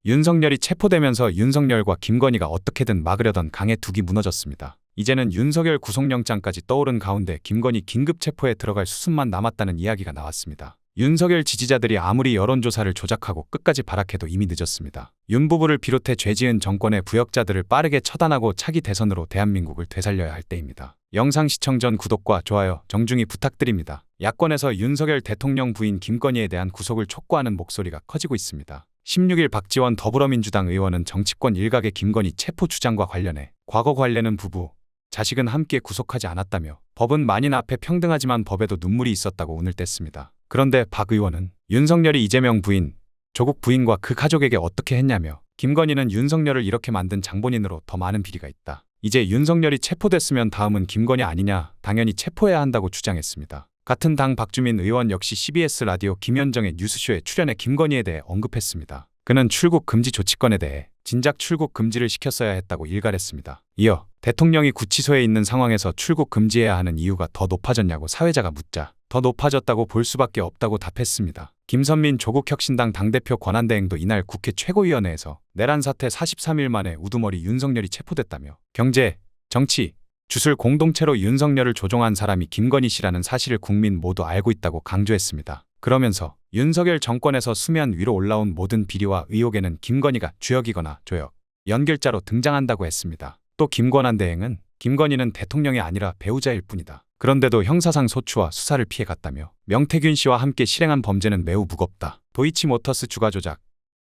윤석열이 체포되면서 윤석열과 김건희가 어떻게든 막으려던 강의 둑이 무너졌습니다. 이제는 윤석열 구속영장까지 떠오른 가운데 김건희 긴급 체포에 들어갈 수순만 남았다는 이야기가 나왔습니다. 윤석열 지지자들이 아무리 여론조사를 조작하고 끝까지 발악해도 이미 늦었습니다. 윤 부부를 비롯해 죄지은 정권의 부역자들을 빠르게 처단하고 차기 대선으로 대한민국을 되살려야 할 때입니다. 영상 시청 전 구독과 좋아요 정중히 부탁드립니다. 야권에서 윤석열 대통령 부인 김건희에 대한 구속을 촉구하는 목소리가 커지고 있습니다. 16일 박지원 더불어민주당 의원은 정치권 일각의 김건희 체포 주장과 관련해 과거 관련은 부부, 자식은 함께 구속하지 않았다며 법은 만인 앞에 평등하지만 법에도 눈물이 있었다고 운을 뗐습니다. 그런데 박 의원은 윤석열이 이재명 부인, 조국 부인과 그 가족에게 어떻게 했냐며 김건희는 윤석열을 이렇게 만든 장본인으로 더 많은 비리가 있다. 이제 윤석열이 체포됐으면 다음은 김건희 아니냐, 당연히 체포해야 한다고 주장했습니다. 같은 당 박주민 의원 역시 CBS 라디오 김현정의 뉴스쇼에 출연해 김건희에 대해 언급했습니다. 그는 출국 금지 조치권에 대해 진작 출국 금지를 시켰어야 했다고 일갈했습니다. 이어 대통령이 구치소에 있는 상황에서 출국 금지해야 하는 이유가 더 높아졌냐고 사회자가 묻자 더 높아졌다고 볼 수밖에 없다고 답했습니다. 김선민 조국혁신당 당대표 권한대행도 이날 국회 최고위원회에서 내란 사태 43일 만에 우두머리 윤석열이 체포됐다며 경제, 정치, 주술 공동체로 윤석열을 조종한 사람이 김건희 씨라는 사실을 국민 모두 알고 있다고 강조했습니다. 그러면서 윤석열 정권에서 수면 위로 올라온 모든 비리와 의혹에는 김건희가 주역이거나 조역, 연결자로 등장한다고 했습니다. 또 김권한 대행은 김건희는 대통령이 아니라 배우자일 뿐이다. 그런데도 형사상 소추와 수사를 피해갔다며 명태균 씨와 함께 실행한 범죄는 매우 무겁다. 도이치모터스 주가 조작,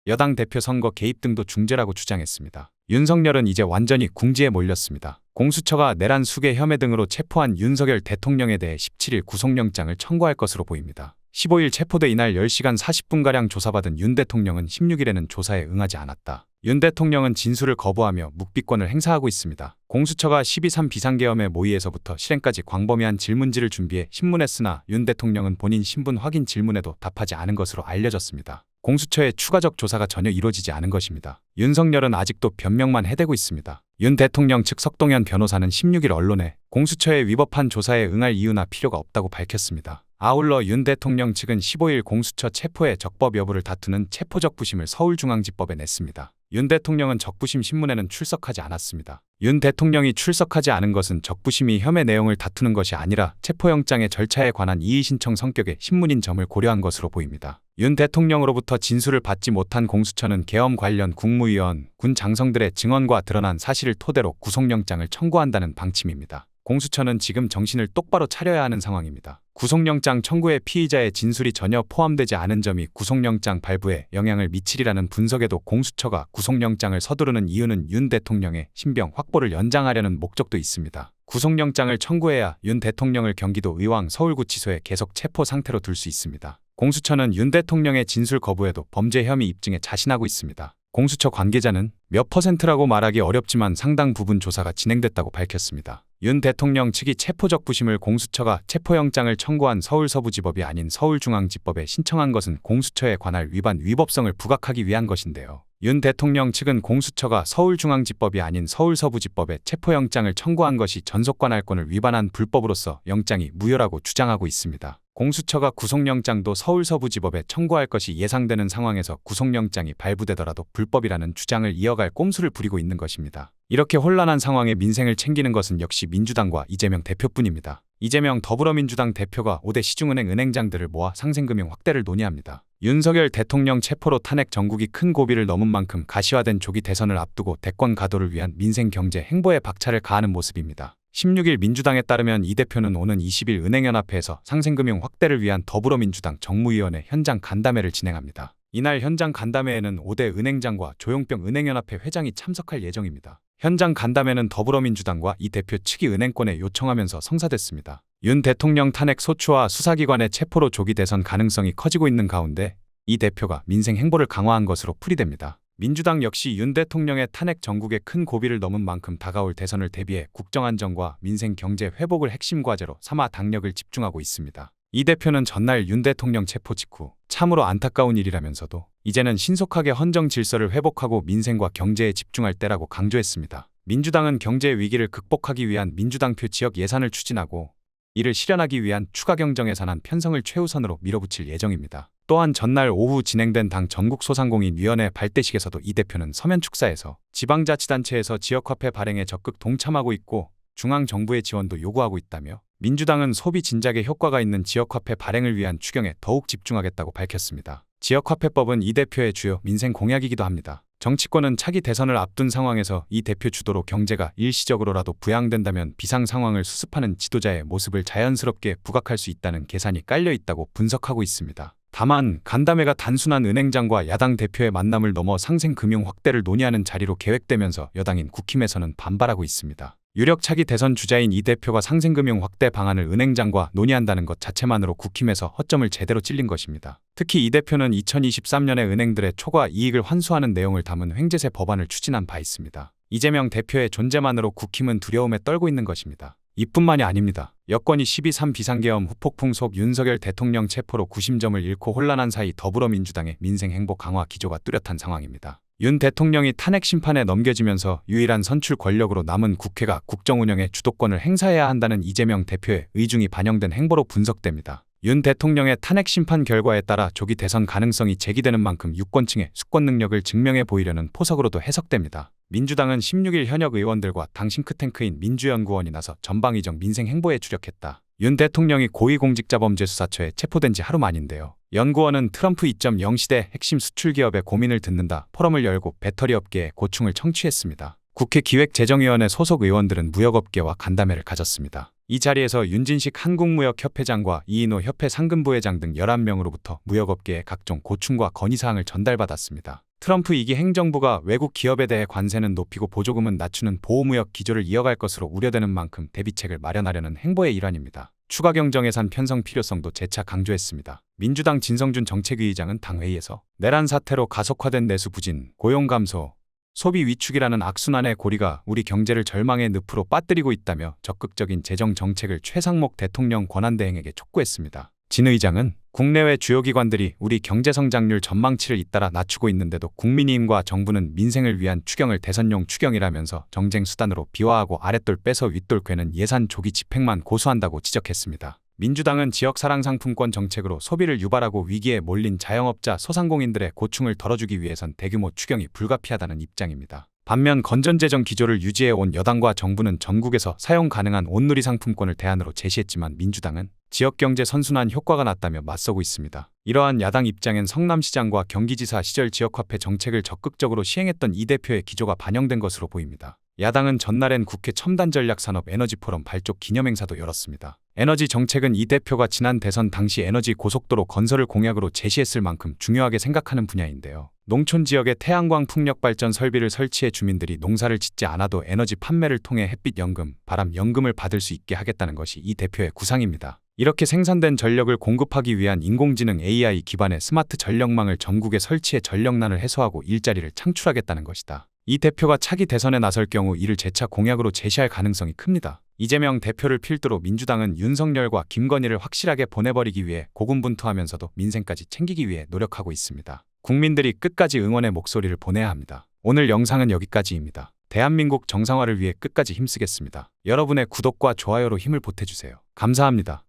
여당 대표 선거 개입 등도 중죄라고 주장했습니다. 윤석열은 이제 완전히 궁지에 몰렸습니다. 공수처가 내란 수괴 혐의 등으로 체포한 윤석열 대통령에 대해 17일 구속영장을 청구할 것으로 보입니다. 15일 체포돼 이날 10시간 40분가량 조사받은 윤 대통령은 16일에는 조사에 응하지 않았다. 윤 대통령은 진술을 거부하며 묵비권을 행사하고 있습니다. 공수처가 12.3 비상계엄의 모의에서부터 실행까지 광범위한 질문지를 준비해 신문에 쓰나 윤 대통령은 본인 신분 확인 질문에도 답하지 않은 것으로 알려졌습니다. 공수처의 추가적 조사가 전혀 이루어지지 않은 것입니다. 윤석열은 아직도 변명만 해대고 있습니다. 윤 대통령 측 석동현 변호사는 16일 언론에 공수처의 위법한 조사에 응할 이유나 필요가 없다고 밝혔습니다. 아울러 윤 대통령 측은 15일 공수처 체포의 적법 여부를 다투는 체포적부심을 서울중앙지법에 냈습니다. 윤 대통령은 적부심 신문에는 출석하지 않았습니다. 윤 대통령이 출석하지 않은 것은 적부심이 혐의 내용을 다투는 것이 아니라 체포영장의 절차에 관한 이의신청 성격의 신문인 점을 고려한 것으로 보입니다. 윤 대통령으로부터 진술을 받지 못한 공수처는 계엄 관련 국무위원, 군 장성들의 증언과 드러난 사실을 토대로 구속영장을 청구한다는 방침입니다. 공수처는 지금 정신을 똑바로 차려야 하는 상황입니다. 구속영장 청구에 피의자의 진술이 전혀 포함되지 않은 점이 구속영장 발부에 영향을 미치리라는 분석에도 공수처가 구속영장을 서두르는 이유는 윤 대통령의 신병 확보를 연장하려는 목적도 있습니다. 구속영장을 청구해야 윤 대통령을 경기도 의왕 서울구치소에 계속 체포 상태로 둘 수 있습니다. 공수처는 윤 대통령의 진술 거부에도 범죄 혐의 입증에 자신하고 있습니다. 공수처 관계자는 몇 %라고 말하기 어렵지만 상당 부분 조사가 진행됐다고 밝혔습니다. 윤 대통령 측이 체포적부심을 공수처가 체포영장을 청구한 서울서부지법이 아닌 서울중앙지법에 신청한 것은 공수처에 관할 위반 위법성을 부각하기 위한 것인데요. 윤 대통령 측은 공수처가 서울중앙지법이 아닌 서울서부지법에 체포영장을 청구한 것이 전속관할권을 위반한 불법으로서 영장이 무효라고 주장하고 있습니다. 공수처가 구속영장도 서울서부지법에 청구할 것이 예상되는 상황에서 구속영장이 발부되더라도 불법이라는 주장을 이어갈 꼼수를 부리고 있는 것입니다. 이렇게 혼란한 상황에 민생을 챙기는 것은 역시 민주당과 이재명 대표뿐입니다. 이재명 더불어민주당 대표가 5대 시중은행 은행장들을 모아 상생금융 확대를 논의합니다. 윤석열 대통령 체포로 탄핵 정국이 큰 고비를 넘은 만큼 가시화된 조기 대선을 앞두고 대권 가도를 위한 민생 경제 행보에 박차를 가하는 모습입니다. 16일 민주당에 따르면 이 대표는 오는 20일 은행연합회에서 상생금융 확대를 위한 더불어민주당 정무위원회 현장 간담회를 진행합니다. 이날 현장 간담회에는 5대 은행장과 조용병 은행연합회 회장이 참석할 예정입니다. 현장 간담회는 더불어민주당과 이 대표 측이 은행권에 요청하면서 성사됐습니다. 윤 대통령 탄핵 소추와 수사기관의 체포로 조기 대선 가능성이 커지고 있는 가운데 이 대표가 민생 행보를 강화한 것으로 풀이됩니다. 민주당 역시 윤 대통령의 탄핵 정국의 큰 고비를 넘은 만큼 다가올 대선을 대비해 국정안정과 민생 경제 회복을 핵심 과제로 삼아 당력을 집중하고 있습니다. 이 대표는 전날 윤 대통령 체포 직후 참으로 안타까운 일이라면서도 이제는 신속하게 헌정 질서를 회복하고 민생과 경제에 집중할 때라고 강조했습니다. 민주당은 경제 위기를 극복하기 위한 민주당표 지역 예산을 추진하고 이를 실현하기 위한 추가 경정 예산안 편성을 최우선으로 밀어붙일 예정입니다. 또한 전날 오후 진행된 당 전국소상공인위원회 발대식에서도 이 대표는 서면 축사에서 지방자치단체에서 지역화폐 발행에 적극 동참하고 있고 중앙정부의 지원도 요구하고 있다며 민주당은 소비 진작에 효과가 있는 지역화폐 발행을 위한 추경에 더욱 집중하겠다고 밝혔습니다. 지역화폐법은 이 대표의 주요 민생 공약이기도 합니다. 정치권은 차기 대선을 앞둔 상황에서 이 대표 주도로 경제가 일시적으로라도 부양된다면 비상 상황을 수습하는 지도자의 모습을 자연스럽게 부각할 수 있다는 계산이 깔려 있다고 분석하고 있습니다. 다만 간담회가 단순한 은행장과 야당 대표의 만남을 넘어 상생금융 확대를 논의하는 자리로 계획되면서 여당인 국힘에서는 반발하고 있습니다. 유력 차기 대선 주자인 이 대표가 상생금융 확대 방안을 은행장과 논의한다는 것 자체만으로 국힘에서 허점을 제대로 찔린 것입니다. 특히 이 대표는 2023년에 은행들의 초과 이익을 환수하는 내용을 담은 횡재세 법안을 추진한 바 있습니다. 이재명 대표의 존재만으로 국힘은 두려움에 떨고 있는 것입니다. 이뿐만이 아닙니다. 여권이 12.3 비상계엄 후폭풍 속 윤석열 대통령 체포로 구심점을 잃고 혼란한 사이 더불어민주당의 민생 행보 강화 기조가 뚜렷한 상황입니다. 윤 대통령이 탄핵 심판에 넘겨지면서 유일한 선출 권력으로 남은 국회가 국정 운영의 주도권을 행사해야 한다는 이재명 대표의 의중이 반영된 행보로 분석됩니다. 윤 대통령의 탄핵 심판 결과에 따라 조기 대선 가능성이 제기되는 만큼 유권층의 수권 능력을 증명해 보이려는 포석으로도 해석됩니다. 민주당은 16일 현역 의원들과 당 싱크탱크인 민주연구원이 나서 전방위적 민생 행보에 주력했다. 윤 대통령이 고위공직자범죄수사처에 체포된 지 하루 만인데요. 연구원은 트럼프 2.0 시대 핵심 수출기업의 고민을 듣는다 포럼을 열고 배터리 업계의 고충을 청취했습니다. 국회 기획재정위원회 소속 의원들은 무역업계와 간담회를 가졌습니다. 이 자리에서 윤진식 한국무역협회장과 이인호 협회 상근부회장 등 11명으로부터 무역업계의 각종 고충과 건의사항을 전달받았습니다. 트럼프 2기 행정부가 외국 기업에 대해 관세는 높이고 보조금은 낮추는 보호무역 기조를 이어갈 것으로 우려되는 만큼 대비책을 마련하려는 행보의 일환입니다. 추가 경정예산 편성 필요성도 재차 강조했습니다. 민주당 진성준 정책위의장은 당회의에서 내란 사태로 가속화된 내수 부진, 고용 감소, 소비 위축이라는 악순환의 고리가 우리 경제를 절망의 늪으로 빠뜨리고 있다며 적극적인 재정 정책을 최상목 대통령 권한대행에게 촉구했습니다. 진 의장은 국내외 주요 기관들이 우리 경제 성장률 전망치를 잇따라 낮추고 있는데도 국민의힘과 정부는 민생을 위한 추경을 대선용 추경이라면서 정쟁 수단으로 비화하고 아랫돌 빼서 윗돌 꿰는 예산 조기 집행만 고수한다고 지적했습니다. 민주당은 지역사랑 상품권 정책으로 소비를 유발하고 위기에 몰린 자영업자, 소상공인들의 고충을 덜어주기 위해선 대규모 추경이 불가피하다는 입장입니다. 반면 건전재정 기조를 유지해온 여당과 정부는 전국에서 사용 가능한 온누리 상품권을 대안으로 제시했지만 민주당은 지역경제 선순환 효과가 낮다며 맞서고 있습니다. 이러한 야당 입장엔 성남시장과 경기지사 시절 지역화폐 정책을 적극적으로 시행했던 이 대표의 기조가 반영된 것으로 보입니다. 야당은 전날엔 국회 첨단전략산업 에너지포럼 발족 기념행사도 열었습니다. 에너지 정책은 이 대표가 지난 대선 당시 에너지 고속도로 건설을 공약으로 제시했을 만큼 중요하게 생각하는 분야인데요. 농촌 지역에 태양광 풍력 발전 설비를 설치해 주민들이 농사를 짓지 않아도 에너지 판매를 통해 햇빛연금, 바람연금을 받을 수 있게 하겠다는 것이 이 대표의 구상입니다. 이렇게 생산된 전력을 공급하기 위한 인공지능 AI 기반의 스마트 전력망을 전국에 설치해 전력난을 해소하고 일자리를 창출하겠다는 것이다. 이 대표가 차기 대선에 나설 경우 이를 재차 공약으로 제시할 가능성이 큽니다. 이재명 대표를 필두로 민주당은 윤석열과 김건희를 확실하게 보내버리기 위해 고군분투하면서도 민생까지 챙기기 위해 노력하고 있습니다. 국민들이 끝까지 응원의 목소리를 보내야 합니다. 오늘 영상은 여기까지입니다. 대한민국 정상화를 위해 끝까지 힘쓰겠습니다. 여러분의 구독과 좋아요로 힘을 보태주세요. 감사합니다.